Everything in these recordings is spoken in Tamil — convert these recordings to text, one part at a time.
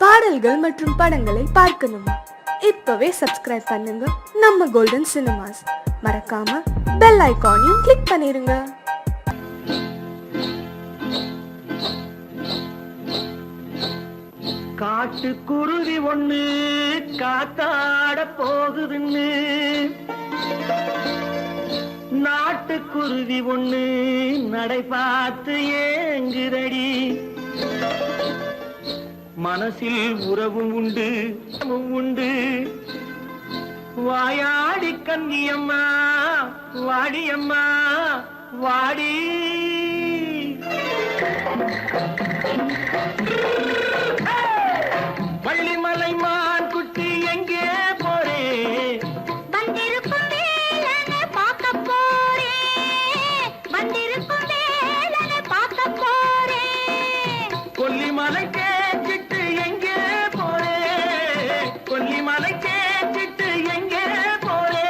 பாடல்கள் மற்றும் படங்களை பார்க்கணுமா? இப்பவே சப்ஸ்கிரைப் பண்ணுங்க நம்ம கோல்டன் சினிமாஸ். மறக்காம பெல் ஐகானையும் கிளிக் பண்ணிருங்க. காட்டுக்குருவி ஒண்ணு காத்தாட போகுதுன்னு, நாட்டுக்குருவி ஒண்ணு நடை பார்த்து ஏங்குதடி. மனசில் உறவும் உண்டு உண்டு, வாயாடி கன்னியம்மா வாடியம்மா வாடி. வள்ளிமலை மான் குட்டி எங்கே போறே? வந்திருக்கும் வேலனை பார்க்க போறேன், வந்திருக்கும் வேலனை பார்க்க போறேன். கொல்லிமலை கேச்சிட்டு எங்கே போறே? கொல்லிமலை கேச்சிட்டு எங்கே போறே?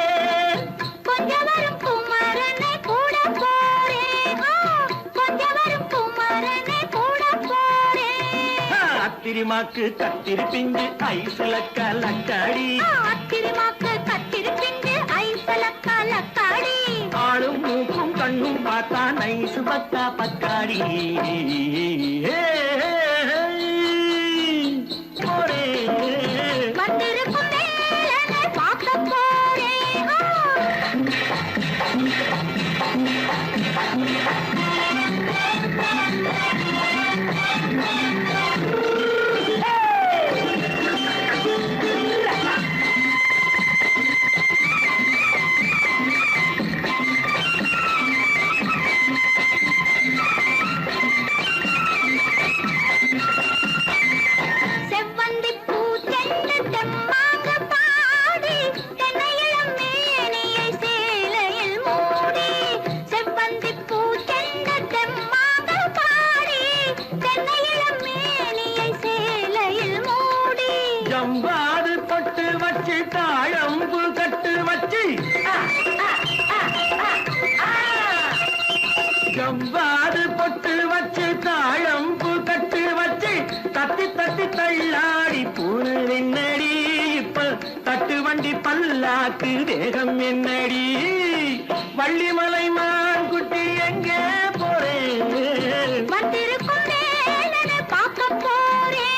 கொஞ்சம் வரும் குமரனை கூட போறேன், கொஞ்சம் வரும் குமரனை கூட போறேன். அத்திரிமாக்கு கத்திரி பிஞ்சு ஐசுல கலக்காடி, அத்திரிமாக்கு கத்திரி பிஞ்சு ஐசல கலக்காடி. ஆளும் மூக்கும் கண்ணும் பார்த்தா நைசு பக்கா பக்காடி. போரே வந்திருக்கும் வேலனை பார்க்க போறேன். செவ்வந்தி பூ சென்று தெம்மாக பாடி, தென்னையிளம் மேனியை சேலையில் மூடி. செவ்வந்தி பூ சென்று தெம்மாக பாடி, தென்னையிளம் மேனியை சேலையில் மூடி. ஜம்பாது பட்டு வச்சு தாழம்பு கட்டு வச்சு, ஜம்பாது பொட்டு வச்சு தாழம்பு கட்டு வச்சு, தட்டி தட்டி தள்ளாடி பூனு என்னடி. இப்ப தட்டு வண்டி பல்லாக்கு வேகம் என்னடி. வள்ளிமலை மான் குட்டி எங்கே போறேன்? வந்திருக்கும் வேலனை பார்க்க போறேன்.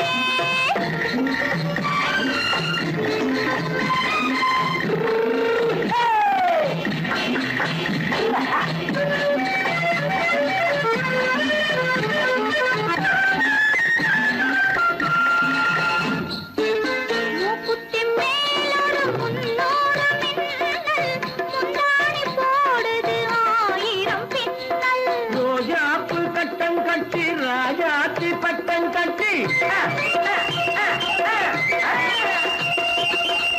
மூக்குத்தி மேலோடு முன்னோடு மின்னல், முந்தாணி போடுது ஆயிரம் பின்னல். ரோஜாப்பு கட்டம் கட்டி ராஜாத்தி பட்டம் கட்டி,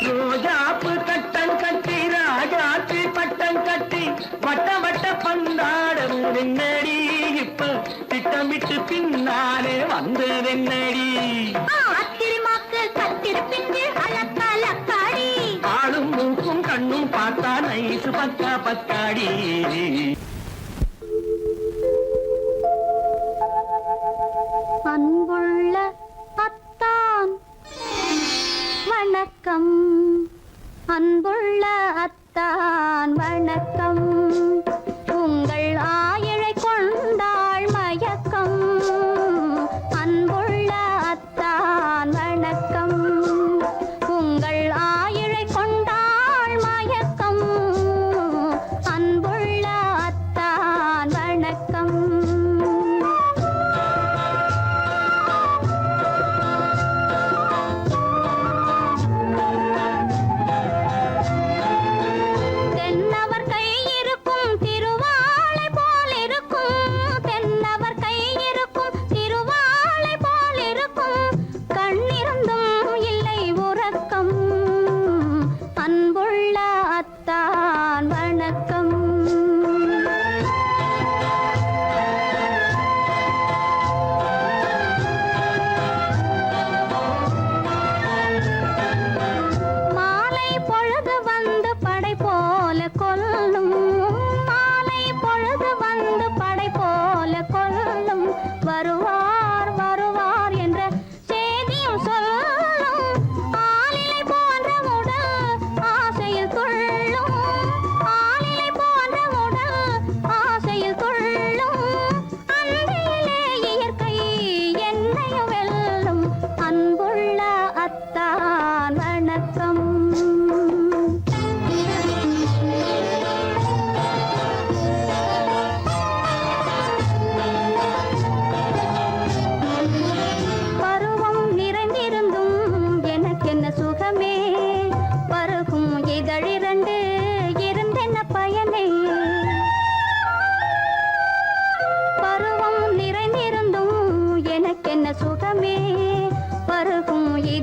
ரோஜாப்பு கட்டம் கட்டி ராஜாத்தி பட்டம் கட்டி, வட்ட வட்ட பந்தாடம் என்னடி. இப்ப திட்டமிட்டு பின்னாலே வந்து என்னடி. அத்திரிமாக்கு கத்திரி பிஞ்சு அலக்காடி. ஆளும் மூக்கும் கண்ணும் பார்த்தா நைசு பக்கா பக்காடி. அன்புள்ள அத்தான் வணக்கம், அன்புள்ள அத்தான் வணக்கம். உங்கள் ஆயிழை கொண்டாள் மயக்கம், அன்புள்ள அத்தான் வணக்கம். உங்கள் ஆயிழை கொண்டாள் மயக்கம், அன்புள்ள அத்தான் வணக்கம். தென்னவர் கையில்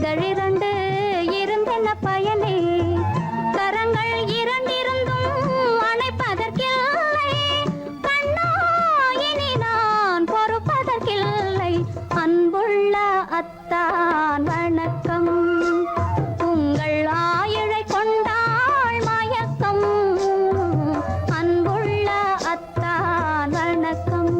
இதழிரண்டு இருந்தென்ன பயனே கரங்கள் இரண்டிருந்தும் அணைப்பதற்கில்லை கண்ணா இனி நான் பொறுப்பதற்கில்லை அன்புள்ள அத்தான் வணக்கம் உங்கள் ஆயிழை கொண்டாள் மயக்கம் அன்புள்ள அத்தான் வணக்கம்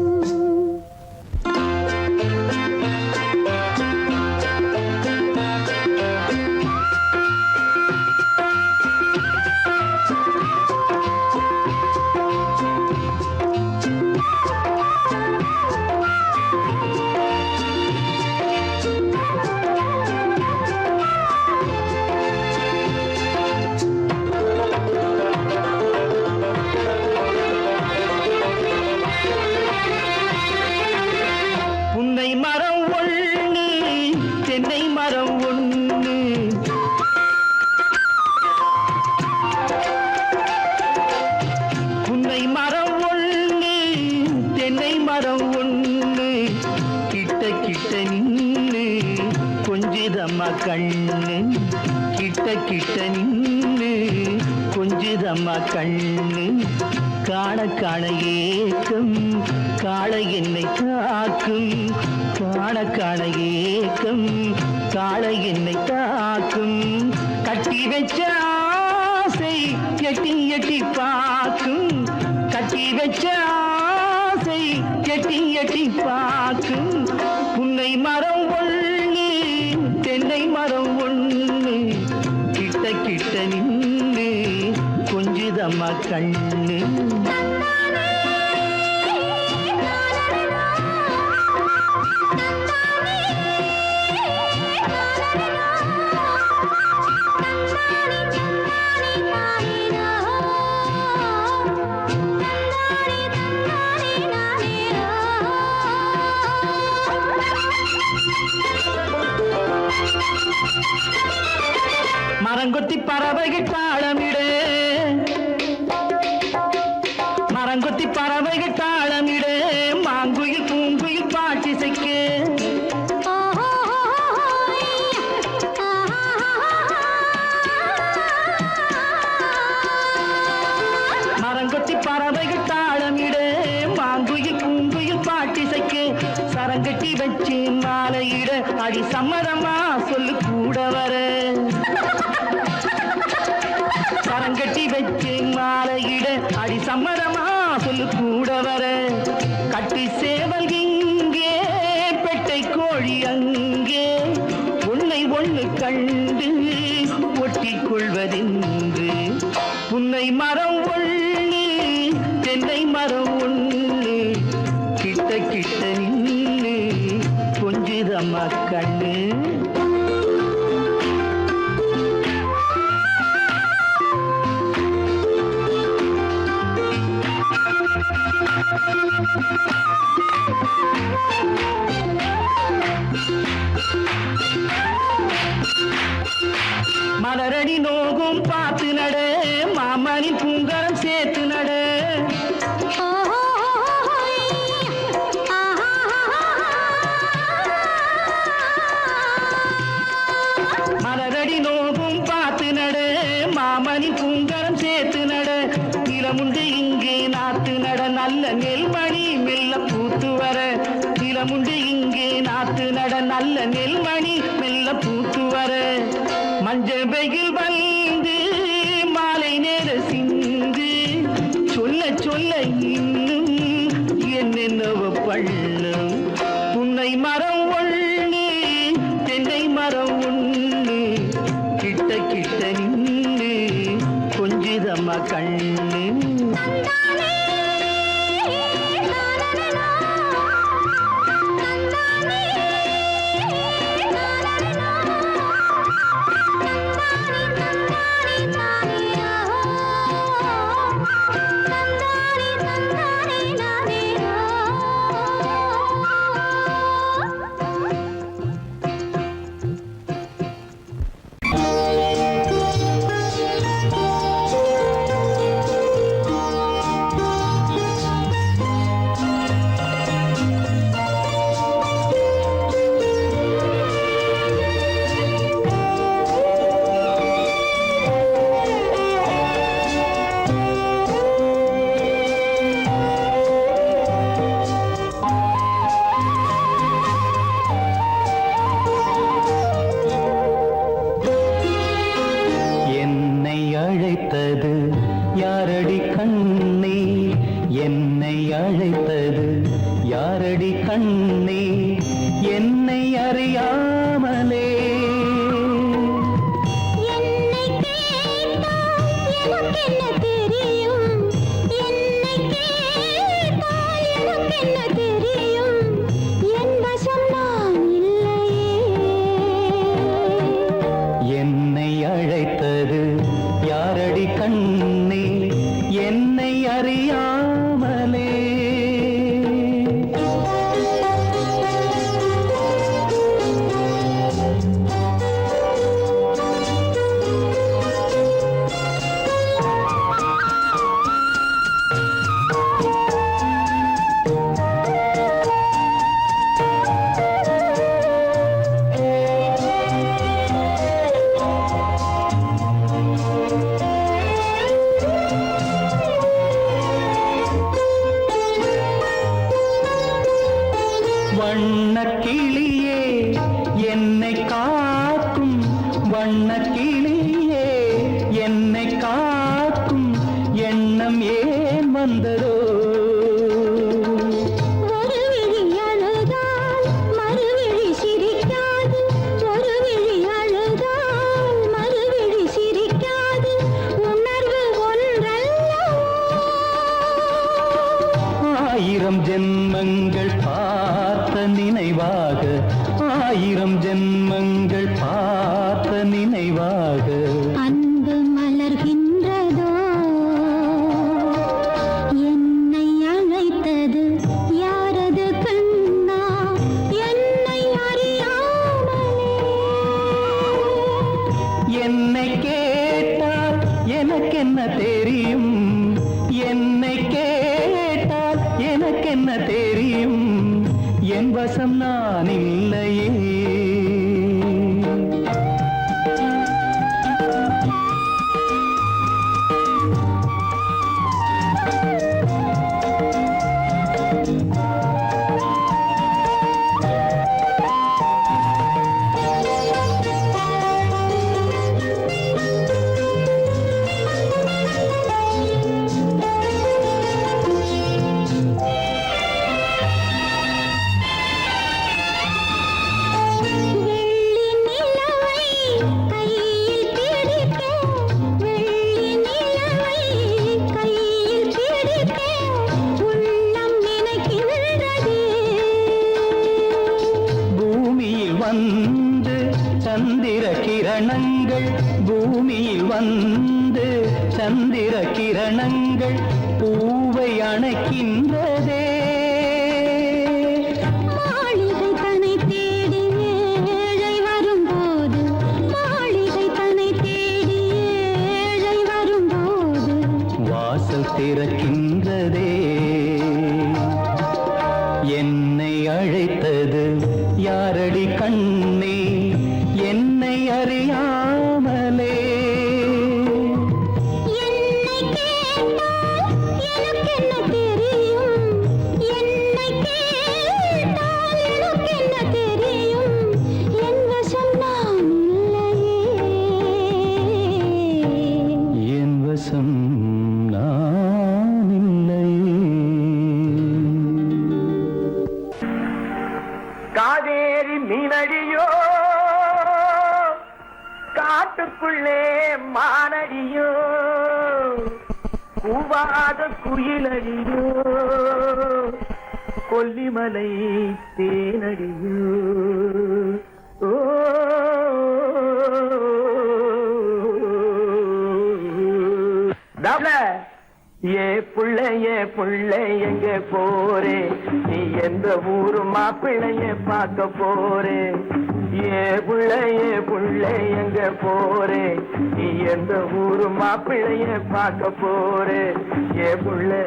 புன்னை மரம் ஒண்ணு தென்னை மரம் ஒண்ணு புன்னை மரம் ஒண்ணு தென்னை மரம் ஒண்ணு கிட்ட கிட்ட நின்னு கொஞ்சிதம்மா கண்ணு கிட்ட கிட்ட நின்னு கொஞ்சிதம்மா கண்ணு காண காண ஏக்கம் காளை என்னை காக்கும் காண காண ஏக்கம் காளை என்னை காக்கும் கட்டி வச்ச ஆசை எட்டி எட்டி பார்க்கும் கட்டி வச்ச ஆசை எட்டி எட்டி பார்க்கும் புன்னை மரம் ஒண்ணு தென்னை மரம் ஒண்ணு கிட்ட கிட்ட நின்று கொஞ்சிதம்மா கண்ணு மரங்கொத்தி பறவைகள் தாளமிடு மரங்கொத்தி பறவைகள் தாளமிடு மாங்குயில் பூங்குயில் பாட்டிசைக்கு மரங்கொத்தி பறவைகள் தாளமிடு மாங்குயில் பூங்குயில் பாட்டிசைக்கு சரங்கட்டி வச்சு மாலையிட அடி சம்மதமா சொல்லு கூட வர சரங்கட்டி வச்சு மாலையிட அடி சம்மதமா சொல்லு கூட வர கட்டி சேவல் இங்கே பெட்டை கோழி அங்கே உன்னை ஒண்ணு கண்டு ஒட்டிக் கொள்வதென்று புன்னை மரம் ஒண்ணு தென்னை மரம் ஒண்ணு கிட்ட கிட்ட நின்று கொஞ்சிதம்மா கண்ணு மலரடி நோகும் பார்த்து நட மாமணி பூங்கரம் சேர்த்து நட மலரடி நோகும் பார்த்து நட மாமணி பூங்கரம் சேர்த்து நட நிலமுண்டு இங்கே நாத்து நட நல்ல நெல்மணி மெல்ல பூத்து வர நிலமுண்டு இங்கே நாத்து நட நல்ல நெல்மணி மெல்ல பூத்து வர மஞ்சள் வெயில் வந்து மாலை நேர சிந்து சொல்ல சொல்ல இன்னும் என்னென்னவ பண்ணும் புன்னை மரம் ஒண்ணு தென்னை மரம் ஒண்ணு கிட்ட கிட்ட நின்று கொஞ்சிதம்மா கண்ணு என்னை காக்கும் வண்ணக்கிளியே என்னை காக்கும் எண்ணம் ஏன் வந்ததோ ஆயிரம் ஜென்மங்கள் பார்த்த நினைவாக ஆயிரம் ஜென்மங்கள் பார்த்த நினைவாக அன்பு மலர்கின்றதோ என்னை அழைத்தது யாரது கண்ணா என்னை அறியாமலே என்னை கேட்டால் எனக்கென்ன தெரியும் என்னை கேட்டால் எனக்கென்ன தெரியும் என் வசம் நான் இல்லையே வந்து சந்திர கிரணங்கள் பூமியில் வந்து சந்திர கிரணங்கள் பூவை அணைக்கின்றதே மாளிகை தன்னை தேடி ஏழை வரும்போது மாளிகை தன்னை தேடி ஏழை வரும்போது வாசல் திறக்கின்றதே என்னை அழைத்தது யாரடி கண்ணே என்னை அறியாமலே என்னை கேட்டால் எனக்கென்ன தெரியும் என்னை கேட்டால் எனக்கென்ன தெரியும் என் வசம் நான் இல்லையே என் வசம் நான் இல்லையே காவேரி மீனடியோ காட்டுக்குள்ளே மானடியோ கூவாத குயிலடியோ கொல்லிமலை தேனடியோ ஓ ஏ புள்ளை எங்க போறே நீ எந்த ஊரு மாப்பிள்ளைய பார்க்க போறே ஏ புள்ளை எங்க போறே நீ எந்த ஊரு மாப்பிள்ளைய பார்க்க போறே ஏ புள்ளை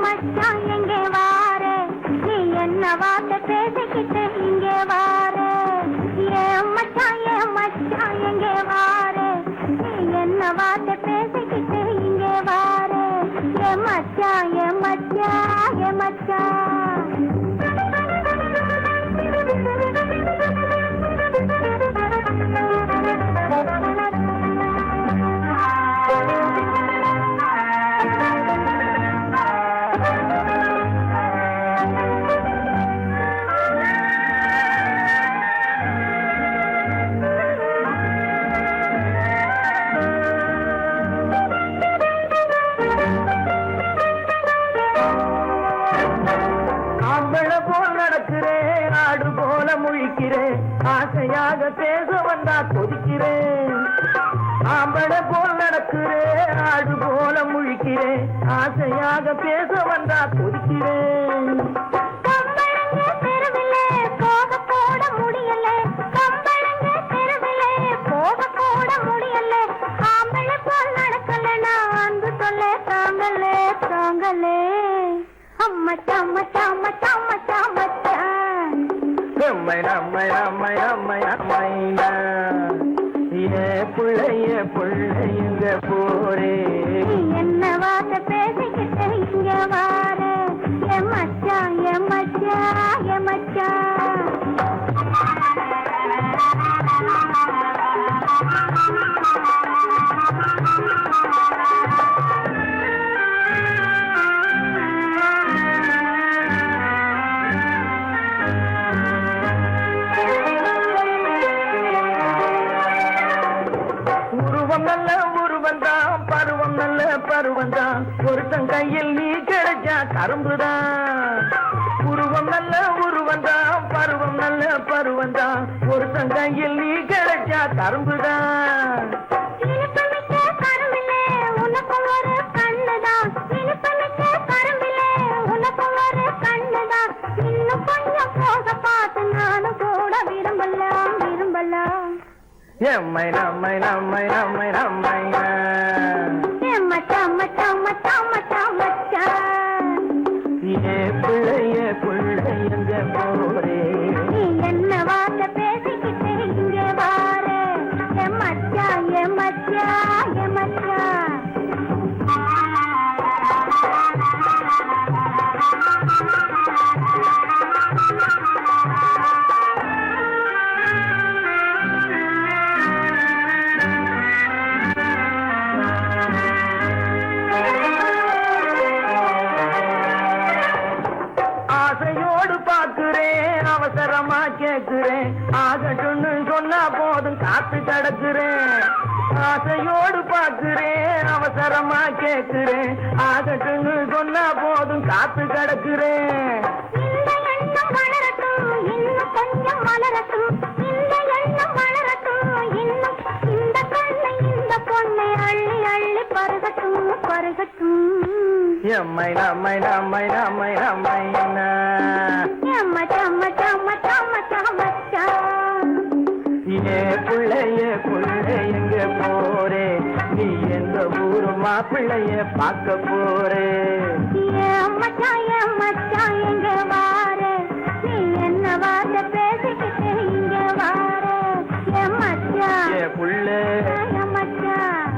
மச்சான் எங்கே வாரே நீ என்ன வார்த்தை பேசிக்கிட்டு இங்கே வாரே மச்சான் எங்கே வாரே நீ என்ன வார்த்தை பேசிக்கிட்டு இங்கே வாரே ஏ மச்சான் ஆசையாக பேச வந்தா கொதிக்கிறேன் ஆம்பளை போல் நடக்கிறேன் ஆடு போல முழிக்கிறேன் ஆசையாக பேச வந்தா கொதிக்கிறேன் புள்ளைங்க போரே என்ன வார்த்தை பேசிக்கிட்டு இங்க வாரே என் மச்சான் என் மச்சான். உருவம் நல்ல உருவந்தான், பருவம் நல்ல பருவந்தான், ஒருத்தன் கையில் நீ கிடைச்சா கரும்புதான். உருவம் நல்ல உருவந்தான், பருவம் நல்ல பருவந்தான், ஒருத்தன் கையில் நீ கிடைச்சா கரும்புதான். இனிப்புமிக்க கரும்பிலே உனக்கும் ஒரு கண்ணுதான், இனிப்புமிக்க கரும்பிலே உனக்கும் ஒரு கண்ணுதான். இன்னும் கொஞ்சம் போக பார்த்து நானும் கூட விரும்பலாம் விரும்பலாம். எம்மை நம்மை நம்மை நம்மை நம்மை என் மச்சான் மச்சான் மச்சான் மச்சான் மச்சான். ஏ பிள்ளை எங்க போரே, நீ என்ன வார்த்தை பேசிக்கிட்டு இங்கே வாரே. என் மச்சான் என் மச்சான் என் மச்சான். ஆசையோடு பாக்குறேன், அவசரமா கேக்குறேன், ஆகட்டும்னு சொன்னா போதும் காத்து கிடக்குறேன். ஆசையோடு பாக்குறேன், அவசரமா கேக்குறேன், ஆகட்டும்னு சொன்னா போதும் காத்து கிடக்குறேன். இந்த எண்ணம் வளரட்டும் இன்னும் கொஞ்சம் வளரட்டும், இந்த எண்ணம் வளரட்டும் இன்னும். இந்த கண்ணை இந்த பொண்ணை அள்ளி அள்ளி பருகட்டும் பருகட்டும். எம்மை நம்மை நம்மை நம்மை நம்மை என் மச்சான் மச்சான் மச்சான் மச்சான் மச்சான். ஏ புள்ளை எங்க போரே, நீ எந்த ஊரு மாப்பிள்ளைய பார்க்க போறே. என் மச்சான் எங்க வாரே, நீ என்ன வார்த்தை பேசிக்கிட்டு இங்க வாரே. என் மச்சான் ஏ புள்ளை என் மச்சான்.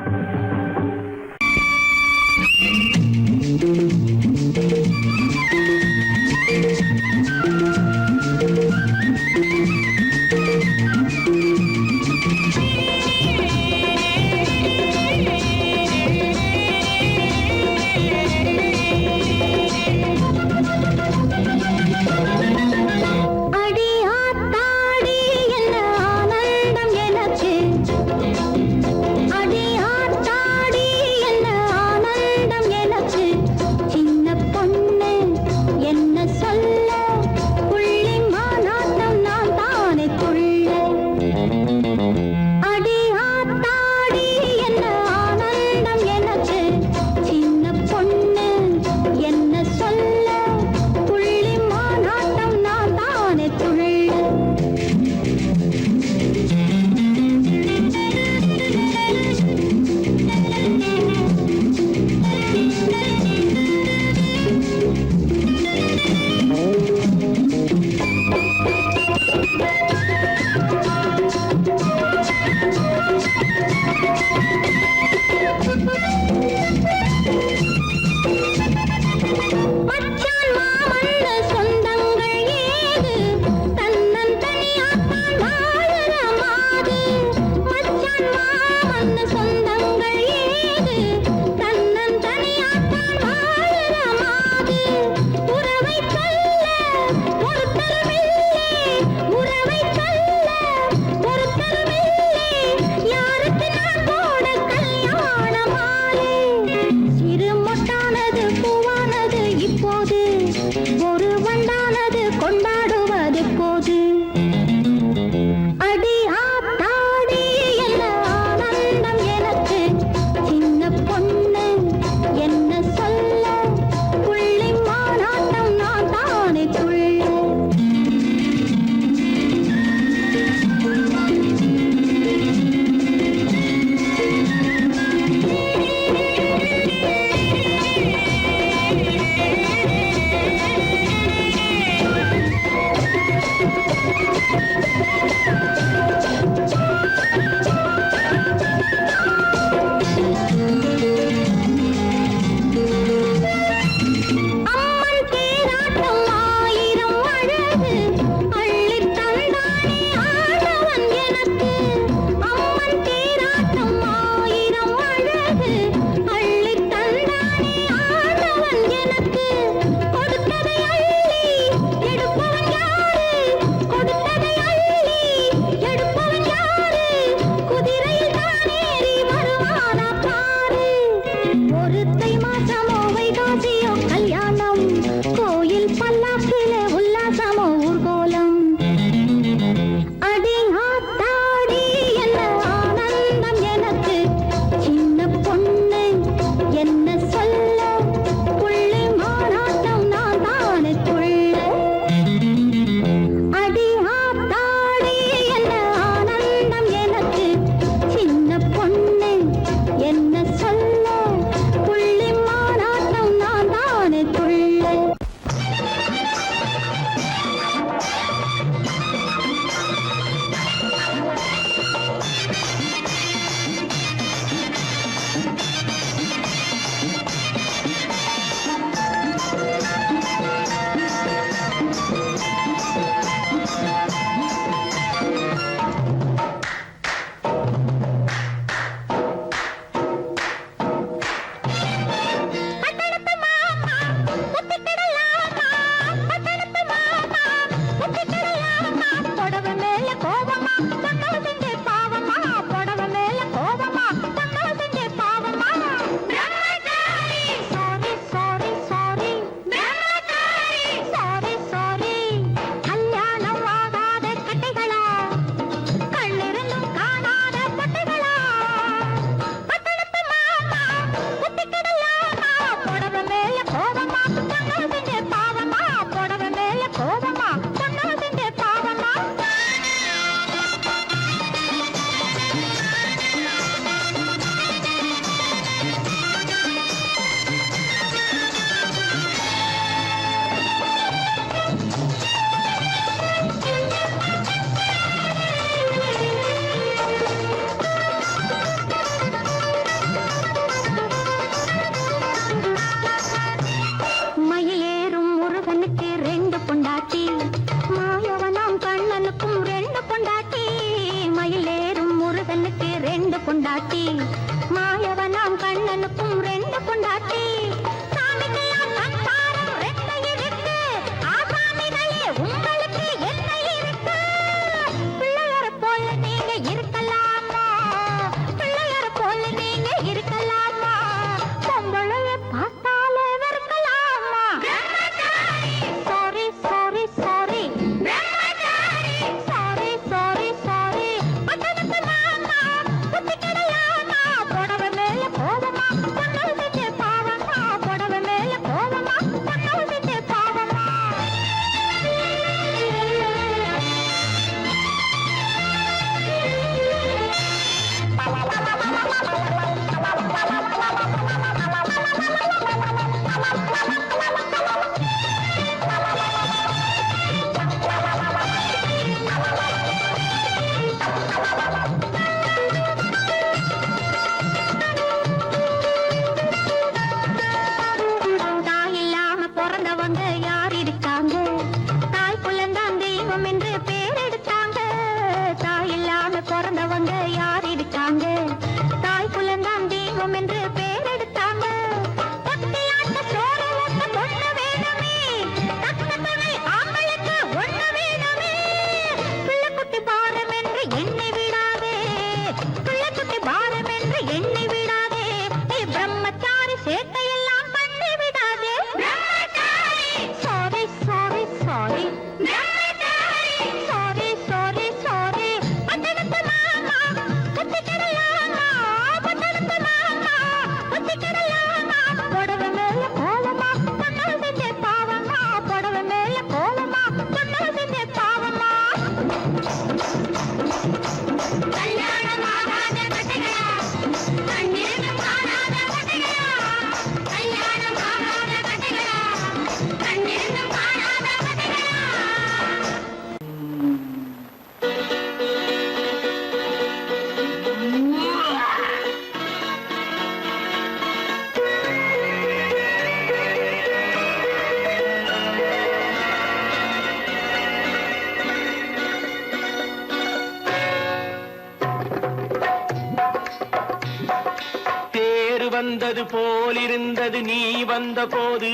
வந்தது போலிருந்தது நீ வந்த போது,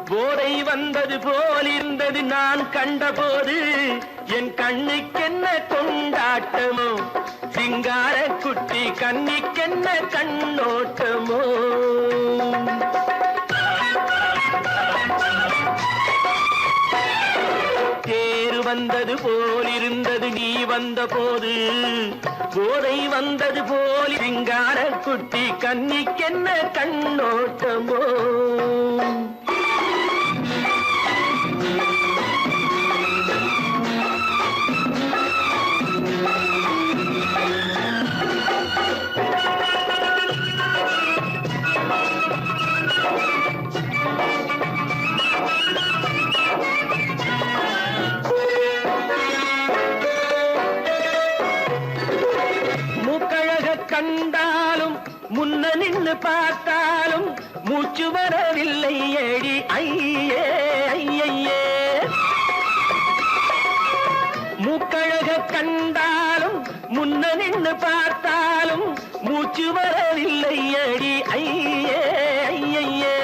போதை வந்தது போலிருந்தது நான் கண்டபோது, என் கண்ணுக்கென்ன கொண்டாட்டமோ, சிங்கார குட்டி கண்ணிக்கென்ன கண்ணோட்டமோ. தேர் வந்தது போலிருந்தது நீ வந்த போது, போதை வந்தது போல் சிங்கார குட்டி கண்ணிக்கென்ன கண்ணோட்டமோ. கண்டாலும் முன்ன நின்னு பார்த்தாலும் மூச்சு வரவில்லை ஏடி ஐயே ஐயே. மூக்கழக கண்டாலும் முன்ன நின்னு பார்த்தாலும் மூச்சு வரவில்லை ஏடி ஐயே ஐயே.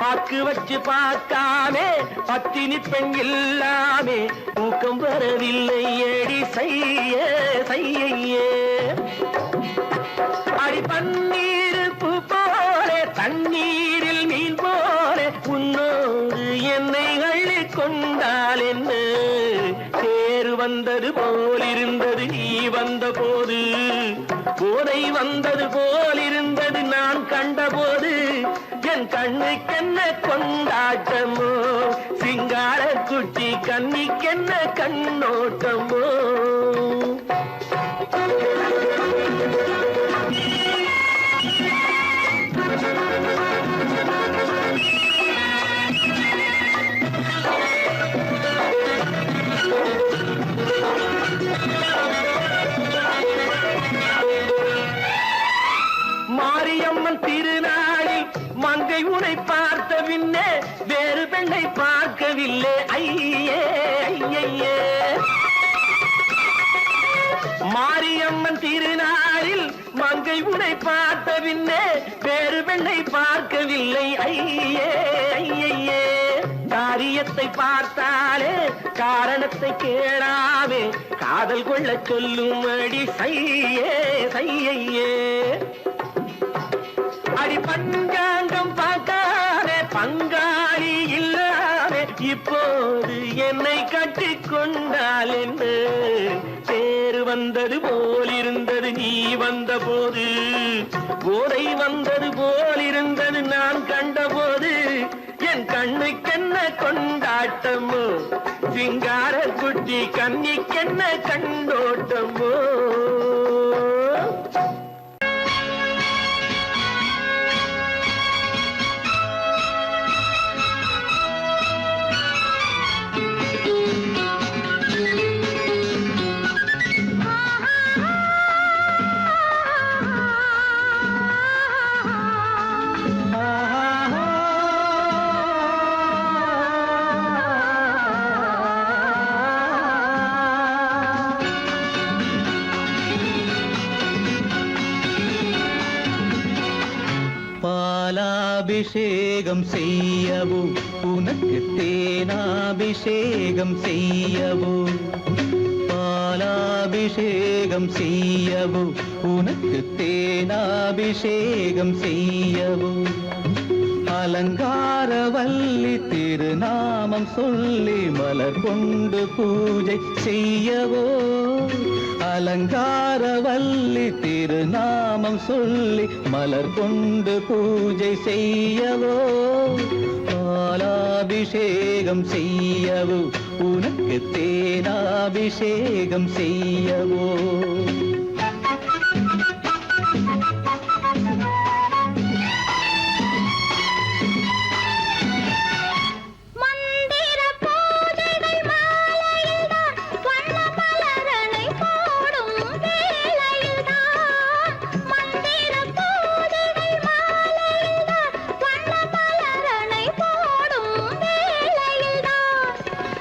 பாக்கு வச்சு பார்க்காமே பத்தினி பெண் இல்லாமே ஊக்கம் வரவில்லை ஏடி செய்ய செய்யே. அடி பன்னீர் பூ போலே தண்ணீரில் மீன் போலே உன்னோடு என்னை அள்ளி கொண்டால் என்ன. தேர் வந்தது போலிருந்தது நீ வந்த போது, போதை வந்தது போலிருந்தது நான் கண்டபோது, என் கண்ணுக்கென்ன கொண்டாட்டமோ, சிங்கார குட்டி கண்ணிக்கென்ன கண்ணோட்டமோ. மாரியம்மன் திருநாளில் மங்கை உனை பார்த்த பின்னே வேறு பெண்ணை பார்க்கவில்லை ஐயே ஐயே. மாரியம்மன் திருநாளில் மங்கை உனை பார்த்த பின்னே வேறு பெண்ணை பார்க்கவில்லை ஐயே ஐயே. காரியத்தை பார்த்தாலே காரணத்தை கேளாமே காதல் கொள்ள சொல்லும்படி செய்யே செய்யே. அடி பஞ்சாங்கம் பார்க்காதே பங்காளி இல்லாமே இப்போது என்னை கட்டி கொண்டால் என்ன. தேர் வந்தது போலிருந்தது நீ வந்த போது, போதை வந்தது போலிருந்தது நான் கண்டபோது, என் கண்ணுக்கென்ன கொண்டாட்டமோ, சிங்கார குட்டி கண்ணிக்கென்ன கண்டோட்டமோ. பாலாபிஷேகம் செய்யவோ உனக்கு தேனாபிஷேகம் செய்யவோ, பாலாபிஷேகம் செய்யவோ உனக்கு தேனாபிஷேகம் செய்யவோ. அலங்காரவல்லி திருநாமம் சொல்லி மலர் கொண்டு பூஜை செய்யவோ, அலங்காரவல்லி திருநாமம் சொல்லி மலர் கொண்டு பூஜை செய்யவோ. பாலாபிஷேகம் செய்யவோ உனக்கு தேனாபிஷேகம் செய்யவோ.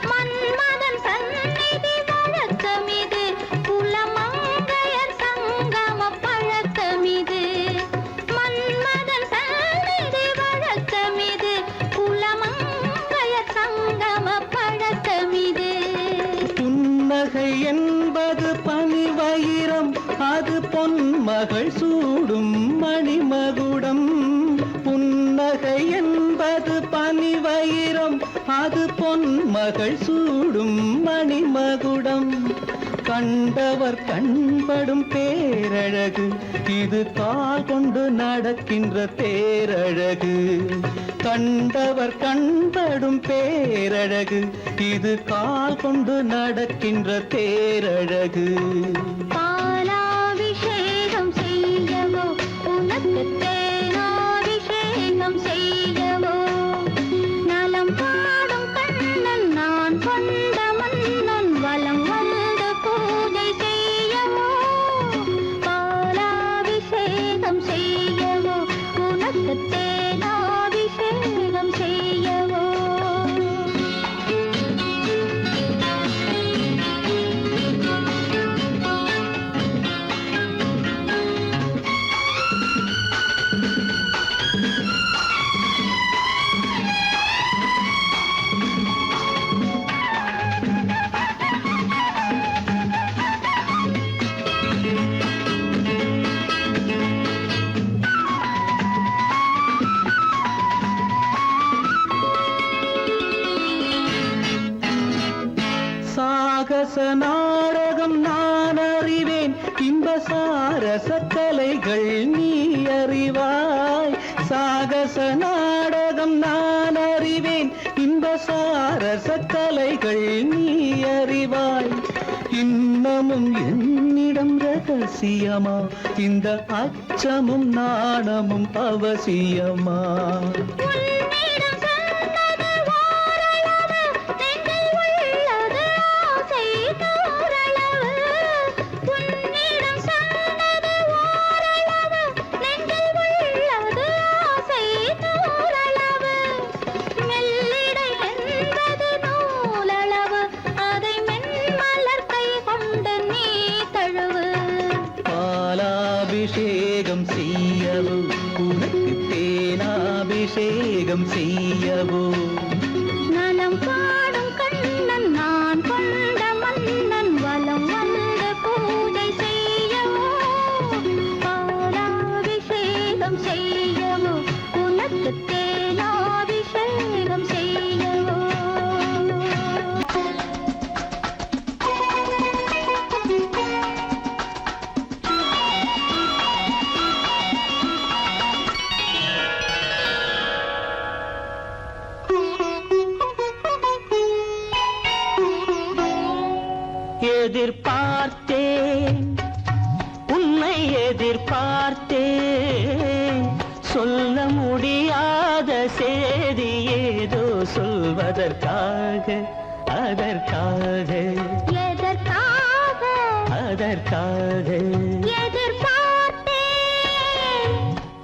மன்மதன் சந்நிதி வழக்கமிது, குலமங்கைய புன்னகை என்பது பனிவயிரம், அது பொன்மகள் சூடும் மணிமகுடம். புன்னகை என்பது பனிவயிரம், அது பொன்மகள் சூடும் மணிமகுடம். கண்டவர் கண்படும் பேரழகு, இது கால் கொண்டு நடக்கின்ற தேரழகு. கண்டவர் கண்படும் பேரழகு, இது கால் கொண்டு நடக்கின்ற தேரழகு. பாலாபிஷேகம் செய்யவோ உனக்கு தேனாபிஷேகம் செய்யவோ, நலம் பாடும் கண்ணன் நான் கொண்ட மன்னன் வலம் வந்து பூஜை செய்யவோ. பாலாபிஷேகம் செய்யவோ உனக்கு தேனாபிஷேகம் செய்யவோ. சாகச நாடகம் நான் அறிவேன், இன்ப சாரச கலைகள் நீ அறிவாய். சாகச நாடகம் நான் அறிவேன், இன்ப சாரச கலைகள் நீ அறிவாய். இன்னமும் என்னிடம் ரகசியமா, இந்த அச்சமும் நாணமும் அவசியமா? உன்னிடம் சொன்னது ஓரளவு, நெஞ்சில் உள்ளது ஆசை தோரளவு. உன்னிடம் சொன்னது ஓரளவு, நெஞ்சில் உள்ளது ஆசை தோரளவு. மெல்லிடை என்பது நூலளவு, அதை மென்மலர் கை கொண்டு நீ தழுவு. பாலாபிஷேகம் செய்யவோ உனக்கு தேனாபிஷேகம் செய்யவோ. நலம் பாடும் கண்ணன் நான் கொண்ட மன்னன் வலம் வந்து பூஜை செய்யவோ. பாலாபிஷேகம் செய்யவோ உனக்கு தேனாபிஷேகம் செய்யவோ. எதிர்பார்த்தேன், உன்னை எதிர்பார்த்தேன். சொல்ல முடியாத செய்தி ஏதோ சொல்வதற்காக, அதற்காக எதற்காக அதற்காக எதிர்பார்த்தேன்,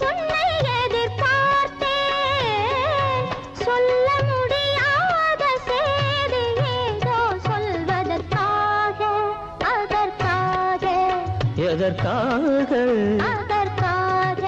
உன்னை எதிர்பார்த்தேன். சொல்ல முடியாத செய்தி ஏதோ சொல்வதற்காக, அதற்காக எதற்காக அதற்காக.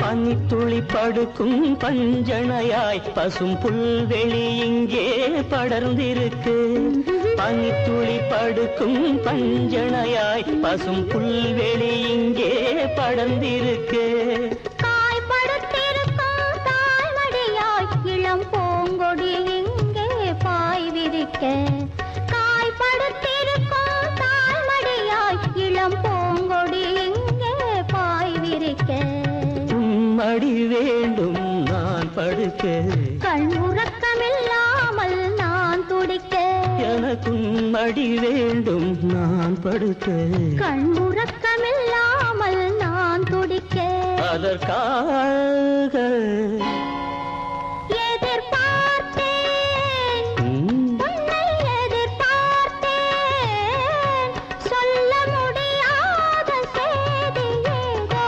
பனித்துளி படுக்கும் பஞ்சணையாய் பசும் புல்வெளி இங்கே படர்ந்திருக்கு. பனித்துளி படுக்கும் பஞ்சணையாய் பசும் புல்வெளி இங்கே படர்ந்திருக்கு. காய்படுத்திருக்கும் தாய்மடியாய் இளம் பூங்கொடி இங்கே பாய் விரிக்க. காய்படுத்திருக்கும் தாய்மடியாய் இளம் பூங்கொடி இங்கே பாய் விரிக்க. மடி வேண்டும் நான் படுக்க, கண் உறக்கமில்லாமல் நான் துடிக்க. எனக்கும் மடி வேண்டும் நான் படுக்க, கண் உறக்கமில்லாமல் நான் துடிக்க. அதற்காக எதிர்பார்த்தேன், உன்னை எதிர்பார்த்தேன். சொல்ல முடியாத செய்தி ஏதோ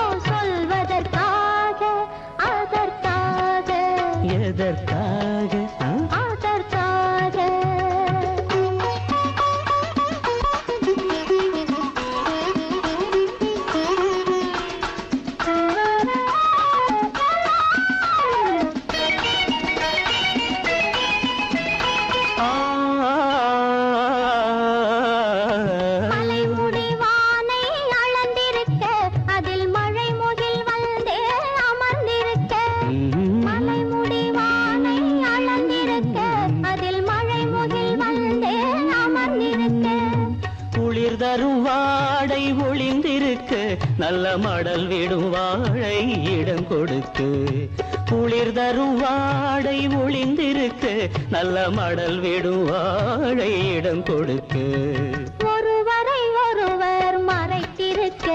நல்ல மடல் விடும் வாழை இடம் கொடுத்து குளிர் தரும் வாடை ஒளிந்திருக்கு நல்ல மடல் விடும் வாழை இடம் கொடுத்து ஒருவரை ஒருவர் மறைத்திருக்க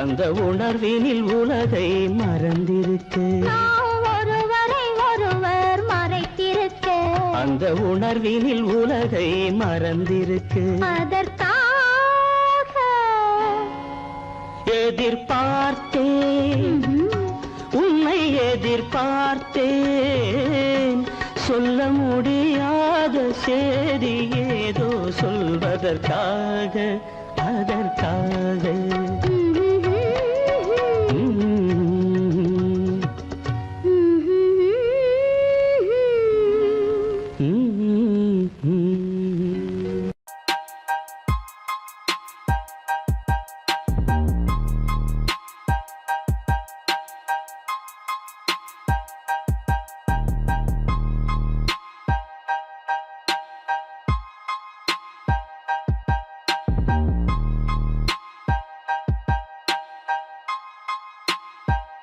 அந்த உணர்வினில் உலகை மறந்திருக்கு ஒருவரை ஒருவர் மறைத்திருக்க அந்த உணர்வினில் உலகை மறந்திருக்கு அதற்காக எதிர்பார்த்தேன் உன்னை எதிர்பார்த்தேன் சொல்ல முடியாத செய்தி ஏதோ சொல்வதற்காக அதற்காக